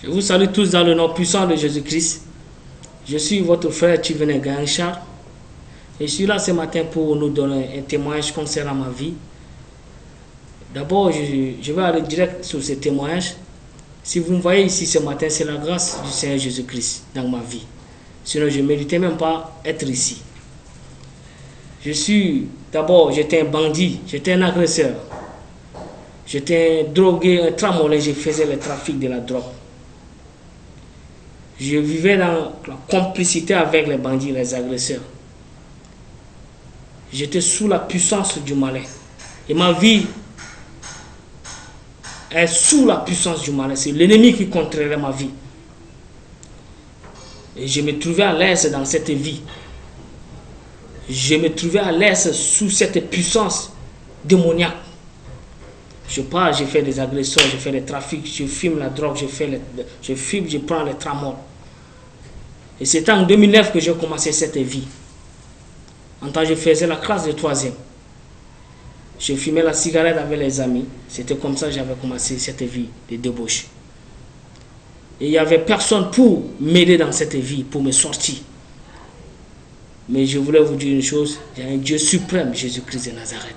Je vous salue tous dans le nom puissant de Jésus-Christ. Je suis votre frère Tivene Gaïnchar. Et je suis là ce matin pour nous donner un témoignage concernant ma vie. D'abord, je vais aller direct sur ce témoignage. Si vous me voyez ici ce matin, c'est la grâce du Seigneur Jésus-Christ dans ma vie. Sinon, je ne méritais même pas être ici. J'étais un bandit, j'étais un agresseur. J'étais un drogué, un tramolin, je faisais le trafic de la drogue. Je vivais dans la complicité avec les bandits, les agresseurs. J'étais sous la puissance du malin. Et ma vie est sous la puissance du malin. C'est l'ennemi qui contrôlait ma vie. Et je me trouvais à l'aise dans cette vie. Je me trouvais à l'aise sous cette puissance démoniaque. Je pars, je fais des agressions, je fais des trafics, je fume la drogue, je prends les tramol. Et c'est en 2009 que j'ai commencé cette vie. En temps, je faisais la classe de 3e. Je fumais la cigarette avec les amis. C'était comme ça que j'avais commencé cette vie de débauche. Et il n'y avait personne pour m'aider dans cette vie, pour me sortir. Mais je voulais vous dire une chose, il y a un Dieu suprême, Jésus-Christ de Nazareth.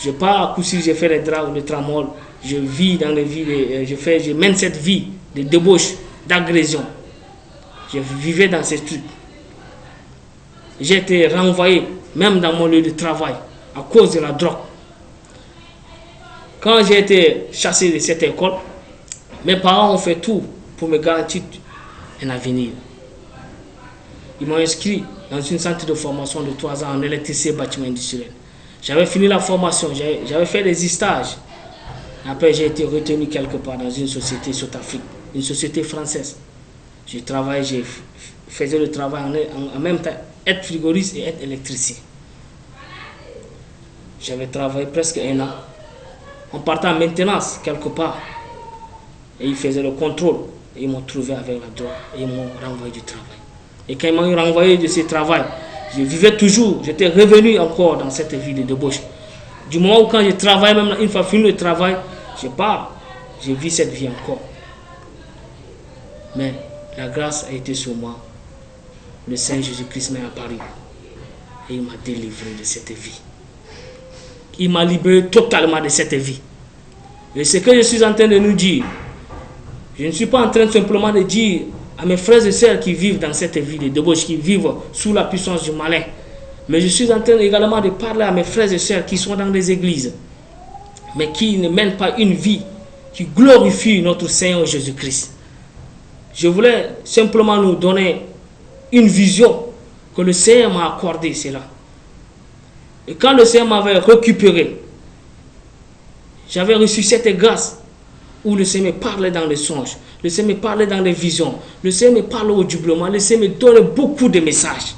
Je pars à coup sûr, je fais les dragues, le tramol, je vis dans les vies, je mène cette vie de débauche, d'agression. Je vivais dans ces trucs. J'ai été renvoyé, même dans mon lieu de travail, à cause de la drogue. Quand j'ai été chassé de cette école, mes parents ont fait tout pour me garantir un avenir. Ils m'ont inscrit dans une centre de formation de 3 ans en électricité bâtiment industriel. J'avais fini la formation, j'avais fait des stages. Après, j'ai été retenu quelque part dans une société Sud-Afrique, une société française. Je travaillais, je faisais le travail en même temps, être frigoriste et être électricien. J'avais travaillé presque 1 an. On partait en maintenance quelque part. Et ils faisaient le contrôle. Et ils m'ont trouvé avec la drogue. Et ils m'ont renvoyé du travail. Et quand ils m'ont renvoyé de ce travail, je vivais toujours, j'étais revenu encore dans cette vie de débauche. Du moment où quand je travaille, même une fois fini le travail, je pars, je vis cette vie encore. Mais la grâce a été sur moi. Le Seigneur Jésus-Christ m'est apparu. Et il m'a délivré de cette vie. Il m'a libéré totalement de cette vie. Et ce que je suis en train de nous dire, je ne suis pas en train simplement de dire à mes frères et sœurs qui vivent dans cette vie de débauche, qui vivent sous la puissance du malin. Mais je suis en train également de parler à mes frères et sœurs qui sont dans des églises, mais qui ne mènent pas une vie qui glorifie notre Seigneur Jésus-Christ. Je voulais simplement nous donner une vision que le Seigneur m'a accordé cela. Et quand le Seigneur m'avait récupéré, j'avais reçu cette grâce où le Seigneur me parlait dans les songes, le Seigneur me parlait dans les visions, le Seigneur me parlait audiblement, le Seigneur me donnait beaucoup de messages.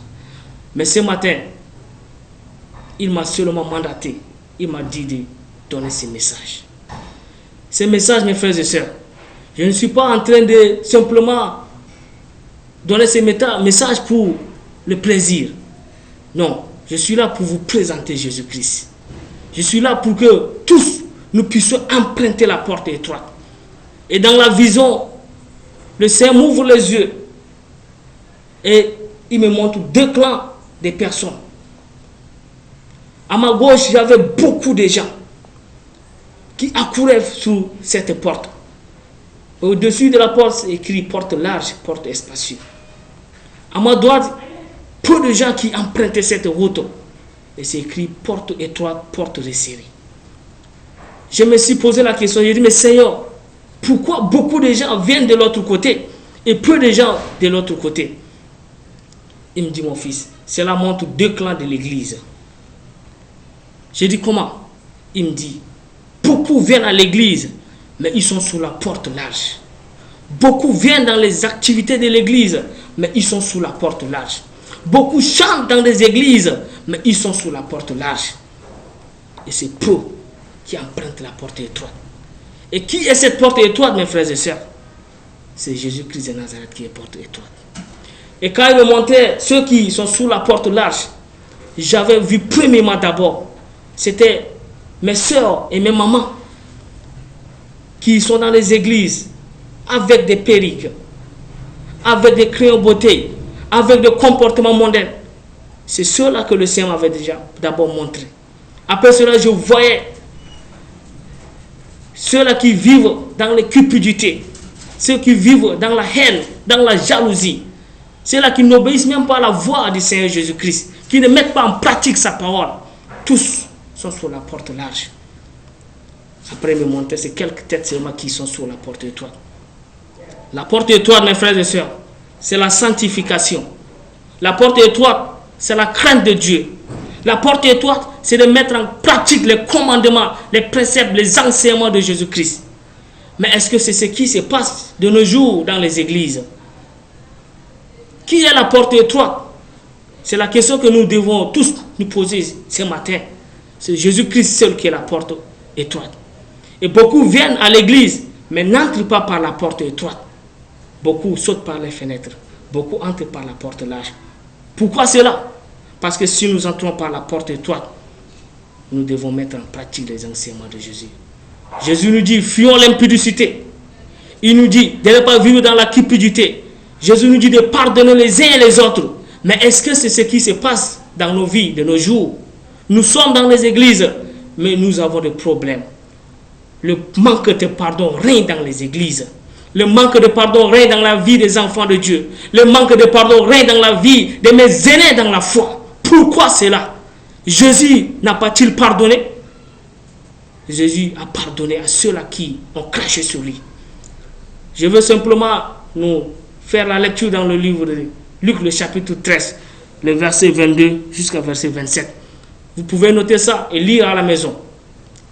Mais ce matin, il m'a seulement mandaté, il m'a dit de donner ces messages. Ces messages, mes frères et sœurs, je ne suis pas en train de simplement donner ces messages pour le plaisir. Non, je suis là pour vous présenter Jésus-Christ. Je suis là pour que tous nous puissions emprunter la porte étroite. Et dans la vision, le Seigneur m'ouvre les yeux et il me montre 2 clans de personnes. À ma gauche, j'avais beaucoup de gens qui accouraient sur cette porte. Au-dessus de la porte, c'est écrit porte large, porte spacieuse. À ma droite, peu de gens qui empruntaient cette route. Et c'est écrit porte étroite, porte resserrée. Je me suis posé la question, j'ai dit, mais Seigneur, pourquoi beaucoup de gens viennent de l'autre côté et peu de gens de l'autre côté? Il me dit, mon fils, cela montre 2 clans de l'église. J'ai dit, comment? Il me dit, beaucoup viennent à l'église, mais ils sont sous la porte large. Beaucoup viennent dans les activités de l'église, mais ils sont sous la porte large. Beaucoup chantent dans les églises, mais ils sont sous la porte large. Et c'est peu qui empruntent la porte étroite. Et qui est cette porte étroite, mes frères et sœurs? C'est Jésus-Christ de Nazareth qui est porte étroite. Et quand il me montrait ceux qui sont sous la porte large, j'avais vu premièrement d'abord, c'était mes sœurs et mes mamans qui sont dans les églises, avec des perruques, avec des crayons beauté, avec des comportements mondains. C'est cela que le Seigneur m'avait déjà d'abord montré. Après cela, je voyais ceux-là qui vivent dans les cupidités, ceux qui vivent dans la haine, dans la jalousie, ceux-là qui n'obéissent même pas à la voix du Seigneur Jésus-Christ, qui ne mettent pas en pratique sa parole. Tous sont sur la porte large. Après me montrer, c'est quelques têtes seulement qui sont sur la porte étroite. La porte étroite, mes frères et sœurs, c'est la sanctification. La porte étroite, c'est la crainte de Dieu. La porte étroite, c'est de mettre en pratique les commandements, les préceptes, les enseignements de Jésus-Christ. Mais est-ce que c'est ce qui se passe de nos jours dans les églises? Qui est la porte étroite? C'est la question que nous devons tous nous poser ce matin. C'est Jésus-Christ seul qui est la porte étroite. Et beaucoup viennent à l'église, mais n'entrent pas par la porte étroite. Beaucoup sautent par les fenêtres. Beaucoup entrent par la porte large. Pourquoi cela? Parce que si nous entrons par la porte étroite, nous devons mettre en pratique les enseignements de Jésus. Jésus nous dit, fuyons l'impudicité. Il nous dit de ne pas vivre dans la cupidité. Jésus nous dit de pardonner les uns et les autres. Mais est-ce que c'est ce qui se passe dans nos vies, de nos jours? Nous sommes dans les églises, mais nous avons des problèmes. Le manque de pardon règne dans les églises. Le manque de pardon règne dans la vie des enfants de Dieu. Le manque de pardon règne dans la vie de mes aînés dans la foi. Pourquoi cela? Jésus n'a pas-il pardonné? Jésus a pardonné à ceux-là qui ont craché sur lui. Je veux simplement nous faire la lecture dans le livre de Luc, le chapitre 13, le verset 22 jusqu'à verset 27. Vous pouvez noter ça et lire à la maison.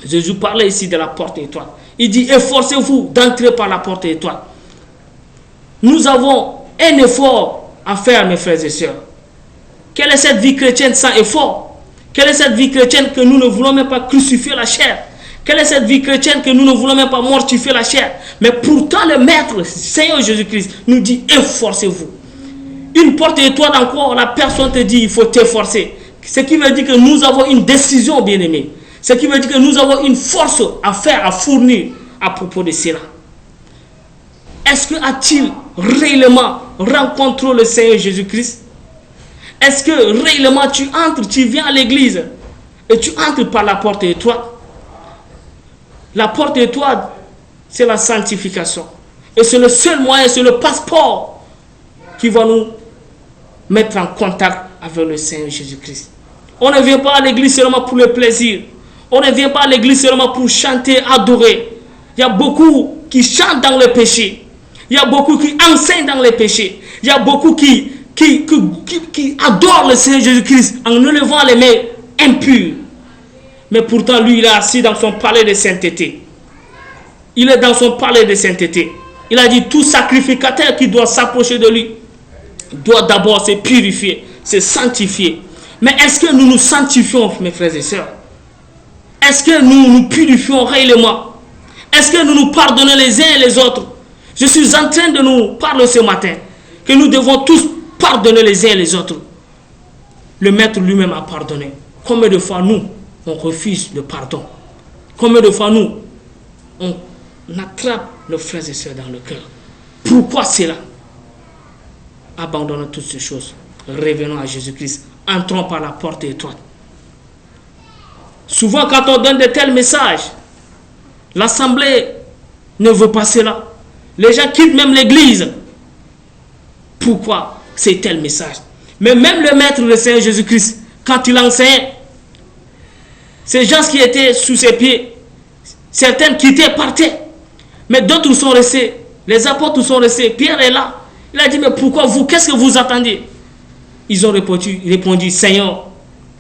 Jésus parlait ici de la porte étroite. Il dit, efforcez-vous d'entrer par la porte étroite. Nous avons un effort à faire, mes frères et sœurs. Quelle est cette vie chrétienne sans effort? Quelle est cette vie chrétienne que nous ne voulons même pas crucifier la chair? Quelle est cette vie chrétienne que nous ne voulons même pas mortifier la chair? Mais pourtant le Maître, Seigneur Jésus-Christ, nous dit, efforcez-vous. Une porte étroite encore, la personne te dit, il faut t'efforcer. Ce qui veut dire que nous avons une décision, bien-aimée. Ce qui veut dire que nous avons une force à faire, à fournir à propos de cela. Est-ce que a-t-il réellement rencontré le Seigneur Jésus-Christ? Est-ce que réellement tu entres, tu viens à l'église et tu entres par la porte étroite? La porte étroite, c'est la sanctification. Et c'est le seul moyen, c'est le passeport qui va nous mettre en contact avec le Seigneur Jésus-Christ. On ne vient pas à l'église seulement pour le plaisir. On ne vient pas à l'église seulement pour chanter, adorer. Il y a beaucoup qui chantent dans le péché. Il y a beaucoup qui enseignent dans le péché. Il y a beaucoup qui adorent le Seigneur Jésus-Christ en élevant les mains impures. Mais pourtant, lui, il est assis dans son palais de sainteté. Il est dans son palais de sainteté. Il a dit, tout sacrificateur qui doit s'approcher de lui doit d'abord se purifier, se sanctifier. Mais est-ce que nous nous sanctifions, mes frères et sœurs? Est-ce que nous nous purifions réellement? Est-ce que nous nous pardonnons les uns et les autres? Je suis en train de nous parler ce matin que nous devons tous pardonner les uns et les autres. Le Maître lui-même a pardonné. Combien de fois nous, on refuse le pardon? Combien de fois nous, on attrape nos frères et sœurs dans le cœur? Pourquoi cela? Abandonnons toutes ces choses. Revenons à Jésus-Christ. Entrons par la porte étroite. Souvent, quand on donne de tels messages, l'assemblée ne veut pas cela. Les gens quittent même l'église. Pourquoi c'est tel message? Mais même le Maître, le Seigneur Jésus-Christ, quand il enseigne, ces gens qui étaient sous ses pieds, certains quittaient, partaient. Mais d'autres sont restés. Les apôtres sont restés. Pierre est là. Il a dit, mais pourquoi vous? Qu'est-ce que vous attendez? Ils ont répondu, Seigneur,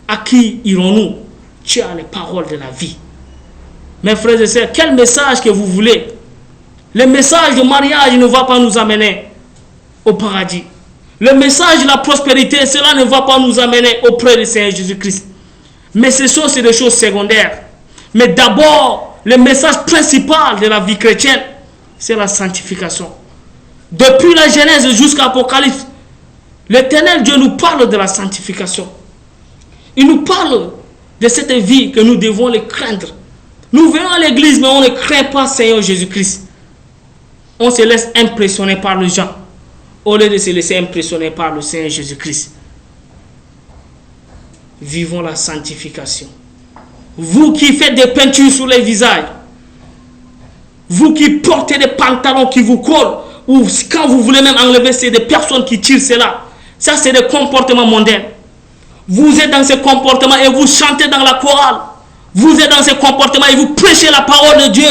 à qui irons-nous? Tu as les paroles de la vie. Mes frères et sœurs, quel message que vous voulez? Le message du mariage ne va pas nous amener au paradis. Le message de la prospérité, cela ne va pas nous amener auprès du Seigneur Jésus-Christ. Mais ces choses, c'est des choses secondaires. Mais d'abord, le message principal de la vie chrétienne, c'est la sanctification. Depuis la Genèse jusqu'à l'Apocalypse, l'Éternel Dieu nous parle de la sanctification. Il nous parle de cette vie que nous devons les craindre. Nous venons à l'église, mais on ne craint pas Seigneur Jésus-Christ. on se laisse impressionner par les gens au lieu de se laisser impressionner par le Seigneur Jésus-Christ. Vivons la sanctification. Vous qui faites des peintures sur les visages, vous qui portez des pantalons qui vous collent, ou quand vous voulez même enlever, c'est des personnes qui tirent cela. Ça, c'est des comportements mondains. Vous êtes dans ces comportements et vous chantez dans la chorale. Vous êtes dans ces comportements et vous prêchez la parole de Dieu.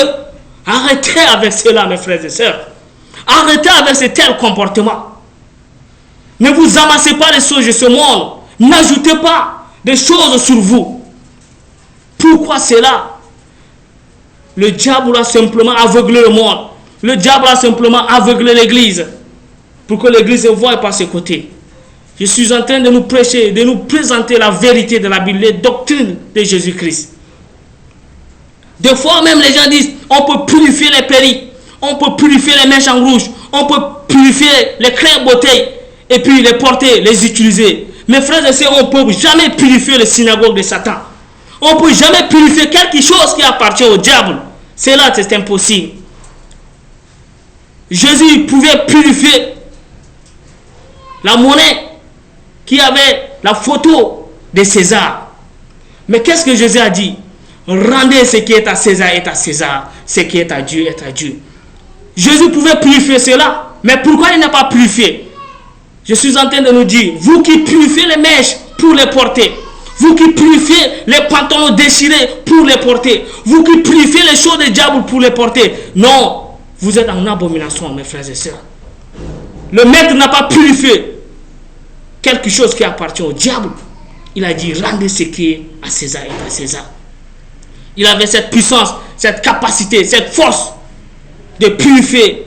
Arrêtez avec cela, mes frères et sœurs. Arrêtez avec ce tel comportement. Ne vous amassez pas les choses de ce monde. N'ajoutez pas des choses sur vous. Pourquoi cela? Le diable a simplement aveuglé le monde. Le diable a simplement aveuglé l'église. Pour que l'église voie par ses côtés. Je suis en train de nous prêcher, de nous présenter la vérité de la Bible, les doctrines de Jésus-Christ. Des fois même les gens disent, on peut purifier les péris, on peut purifier les mèches en rouge, on peut purifier les craies bouteilles, et puis les porter, les utiliser. Mes frères et sœurs, on ne peut jamais purifier les synagogues de Satan. On ne peut jamais purifier quelque chose qui appartient au diable. C'est là que c'est impossible. Jésus pouvait purifier la monnaie qui avait la photo de César. Mais qu'est-ce que Jésus a dit? Rendez ce qui est à César, ce qui est à Dieu est à Dieu. Jésus pouvait purifier cela, mais pourquoi il n'a pas purifié? Je suis en train de nous dire, vous qui purifiez les mèches pour les porter, vous qui purifiez les pantalons déchirés pour les porter, vous qui purifiez les choses du diable pour les porter, non, vous êtes en abomination, mes frères et sœurs. Le maître n'a pas purifié quelque chose qui appartient au diable. Il a dit, rendez ce qui est à César et à César. Il avait cette puissance, cette capacité, cette force de purifier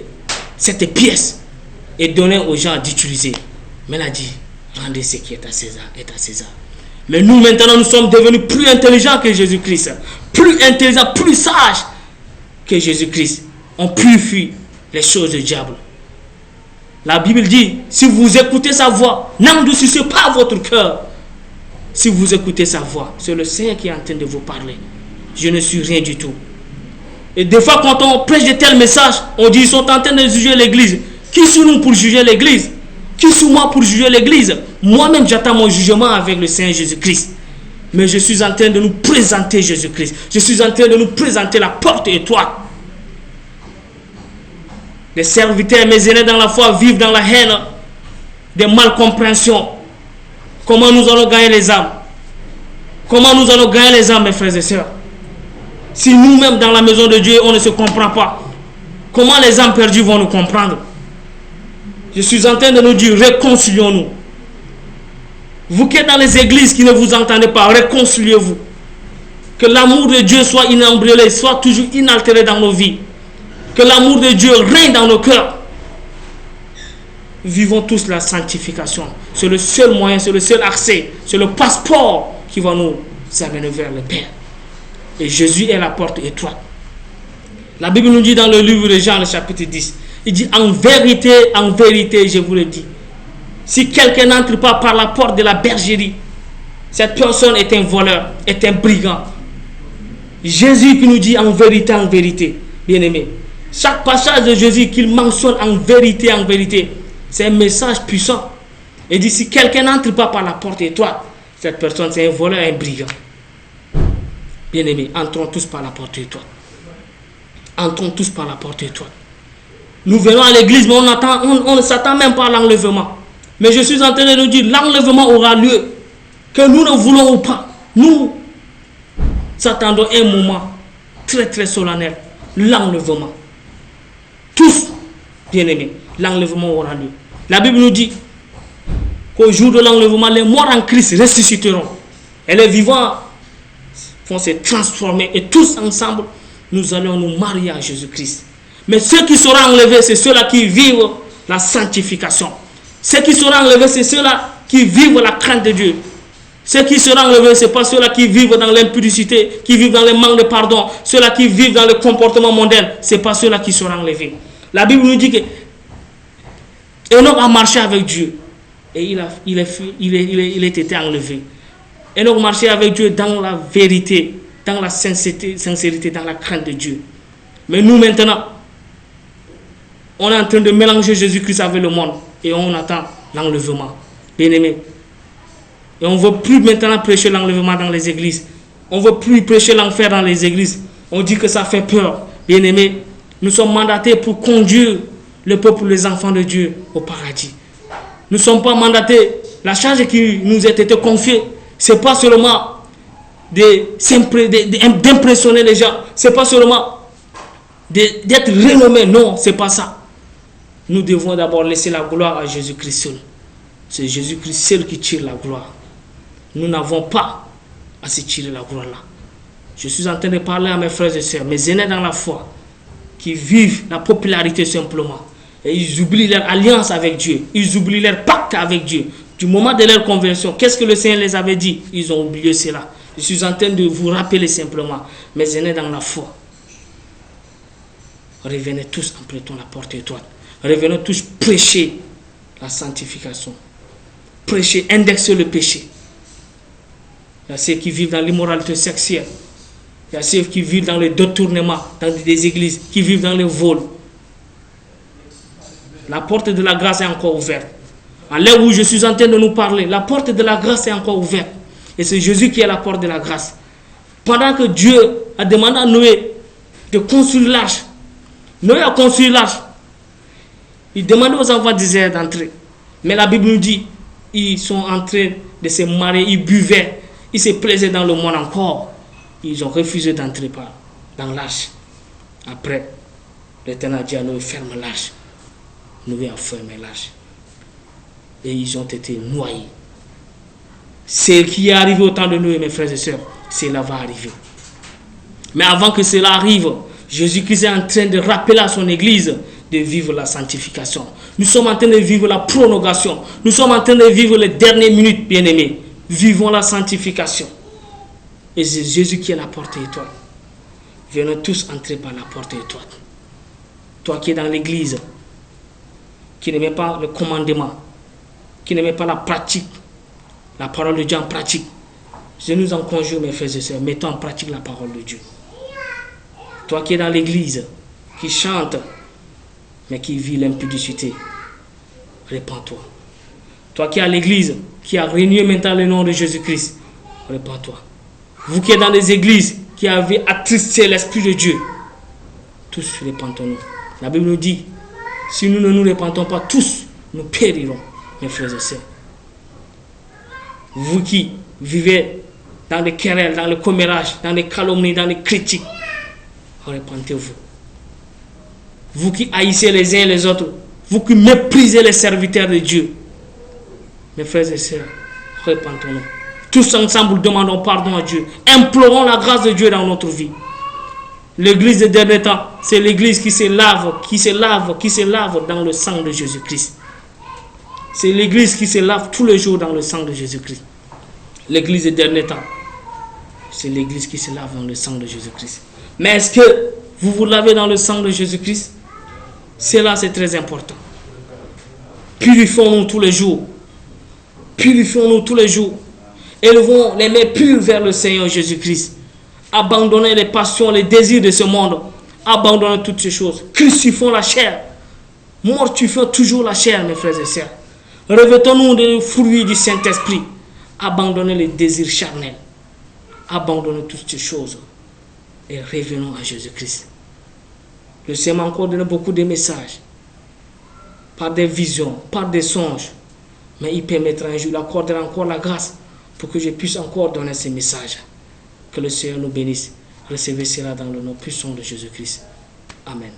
cette pièce et donner aux gens d'utiliser. Mais il a dit, rendez ce qui est à César et à César. Mais nous maintenant, nous sommes devenus plus intelligents que Jésus-Christ. Plus intelligents, plus sages que Jésus-Christ. On purifie les choses du diable. La Bible dit, si vous écoutez sa voix, n'endurcissez pas votre cœur. Si vous écoutez sa voix, c'est le Seigneur qui est en train de vous parler. Je ne suis rien du tout. Et des fois, quand on prêche de tels messages, on dit, ils sont en train de juger l'église. Qui sommes-nous pour juger l'église? Qui suis-moi pour juger l'église? Moi-même, j'attends mon jugement avec le Seigneur Jésus-Christ. Mais je suis en train de nous présenter Jésus-Christ. Je suis en train de nous présenter la porte étroite. Les serviteurs, mes aînés dans la foi, vivent dans la haine, des malcompréhensions. Comment nous allons gagner les âmes? Comment nous allons gagner les âmes, mes frères et sœurs? Si nous-mêmes, dans la maison de Dieu, on ne se comprend pas, comment les âmes perdues vont nous comprendre? Je suis en train de nous dire, réconcilions-nous. Vous qui êtes dans les églises qui ne vous entendez pas, réconciliez-vous. Que l'amour de Dieu soit inébranlé, soit toujours inaltéré dans nos vies. Que l'amour de Dieu règne dans nos cœurs. Vivons tous la sanctification. C'est le seul moyen, c'est le seul accès, c'est le passeport qui va nous amener vers le Père. Et Jésus est la porte étroite. La Bible nous dit dans le livre de Jean, le chapitre 10, il dit, en vérité, je vous le dis, si quelqu'un n'entre pas par la porte de la bergerie, cette personne est un voleur, est un brigand. Jésus qui nous dit en vérité, bien aimé. Chaque passage de Jésus qu'il mentionne en vérité, c'est un message puissant. Il dit, si quelqu'un n'entre pas par la porte étroite, cette personne c'est un voleur, un brigand. Bien aimé, entrons tous par la porte étroite. Entrons tous par la porte étroite. Nous venons à l'église, mais on ne s'attend même pas à l'enlèvement. Mais je suis en train de nous dire, l'enlèvement aura lieu. Que nous le voulons ou pas. Nous attendons un moment très très solennel. L'enlèvement. Tous, bien aimés, l'enlèvement aura lieu. La Bible nous dit qu'au jour de l'enlèvement, les morts en Christ ressusciteront. Et les vivants vont se transformer. Et tous ensemble, nous allons nous marier à Jésus-Christ. Mais ceux qui seront enlevés, c'est ceux-là qui vivent la sanctification. Ceux qui seront enlevés, c'est ceux-là qui vivent la crainte de Dieu. Ceux qui seront enlevés, ce n'est pas ceux-là qui vivent dans l'impudicité, qui vivent dans le manque de pardon, ceux-là qui vivent dans le comportement mondain, ce n'est pas ceux-là qui seront enlevés. La Bible nous dit que Enoch a marché avec Dieu et il a été enlevé. Enoch marchait avec Dieu dans la vérité, dans la sincérité, dans la crainte de Dieu. Mais nous maintenant, On est en train de mélanger Jésus-Christ avec le monde. Et on attend l'enlèvement. Bien-aimés. Et on ne veut plus maintenant prêcher l'enlèvement dans les églises. On ne veut plus prêcher l'enfer dans les églises. On dit que ça fait peur. Bien-aimés, nous sommes mandatés pour conduire le peuple, les enfants de Dieu au paradis. Nous ne sommes pas mandatés. La charge qui nous a été confiée, ce n'est pas seulement d'impressionner les gens. Ce n'est pas seulement d'être renommé. Non, ce n'est pas ça. Nous devons d'abord laisser la gloire à Jésus-Christ seul. C'est Jésus-Christ seul qui tire la gloire. Nous n'avons pas à se tirer la gloire là. Je suis en train de parler à mes frères et sœurs, mes aînés dans la foi, qui vivent la popularité simplement. Et ils oublient leur alliance avec Dieu. Ils oublient leur pacte avec Dieu. Du moment de leur conversion, qu'est-ce que le Seigneur les avait dit? Ils ont oublié cela. Je suis en train de vous rappeler simplement, mes aînés dans la foi. Revenez tous en prêtant la porte étroite. Revenons tous prêcher la sanctification. Prêcher, indexer le péché. Il y a ceux qui vivent dans l'immoralité sexuelle. Il y a ceux qui vivent dans le détournement, dans des églises, qui vivent dans le vol. La porte de la grâce est encore ouverte. À l'heure où je suis en train de nous parler, la porte de la grâce est encore ouverte. Et c'est Jésus qui est la porte de la grâce. Pendant que Dieu a demandé à Noé de construire l'arche, Noé a construit l'arche. Il demandait aux enfants d'Israël d'entrer. Mais la Bible nous dit, ils sont en train de se marier, ils buvaient, ils se plaisaient dans le monde encore. Ils ont refusé d'entrer dans l'arche. Après, l'Éternel a dit à Noé, ferme l'arche. Noé a fermé l'arche. Et ils ont été noyés. Ce qui est arrivé au temps de Noé, mes frères et sœurs, cela va arriver. Mais avant que cela arrive, Jésus-Christ est en train de rappeler à son Église de vivre la sanctification. Nous sommes en train de vivre la prolongation. Nous sommes en train de vivre les dernières minutes, bien-aimés. Vivons la sanctification. Et c'est Jésus qui est la porte étroite. Venons tous entrer par la porte étroite. Toi qui es dans l'église, qui n'aimais pas le commandement, qui n'aimait pas la pratique, la parole de Dieu en pratique, je nous en conjure, mes frères et sœurs, mettons en pratique la parole de Dieu. Toi qui es dans l'église, qui chante, mais qui vit l'impudicité, répands-toi. Toi qui es à l'église, qui a renié maintenant le nom de Jésus-Christ, répands-toi. Vous qui êtes dans les églises, qui avez attristé l'Esprit de Dieu, tous répentons-nous. La Bible nous dit, si nous ne nous répentons pas tous, nous périrons, mes frères et sœurs. Vous qui vivez dans les querelles, dans le commérage, dans les calomnies, dans les critiques, repentez-vous. Vous qui haïssez les uns et les autres, vous qui méprisez les serviteurs de Dieu, mes frères et sœurs, repentons-nous. Tous ensemble, demandons pardon à Dieu. Implorons la grâce de Dieu dans notre vie. L'église des derniers temps, c'est l'église qui se lave dans le sang de Jésus-Christ. C'est l'église qui se lave tous les jours dans le sang de Jésus-Christ. L'église des derniers temps, c'est l'église qui se lave dans le sang de Jésus-Christ. Mais est-ce que vous vous lavez dans le sang de Jésus-Christ? Cela, c'est très important. Purifions-nous tous les jours. Purifions-nous tous les jours. Élevons les mains pures vers le Seigneur Jésus-Christ. Abandonnez les passions, les désirs de ce monde. Abandonnez toutes ces choses. Crucifions la chair. Mortifions toujours la chair, mes frères et sœurs. Revêtons-nous des fruits du Saint-Esprit. Abandonnez les désirs charnels. Abandonnez toutes ces choses. Et revenons à Jésus-Christ. Le Seigneur m'a encore donné beaucoup de messages. Par des visions, par des songes. Mais il permettra un jour, il accordera encore la grâce pour que je puisse encore donner ces messages. Que le Seigneur nous bénisse. Recevez cela dans le nom puissant de Jésus-Christ. Amen.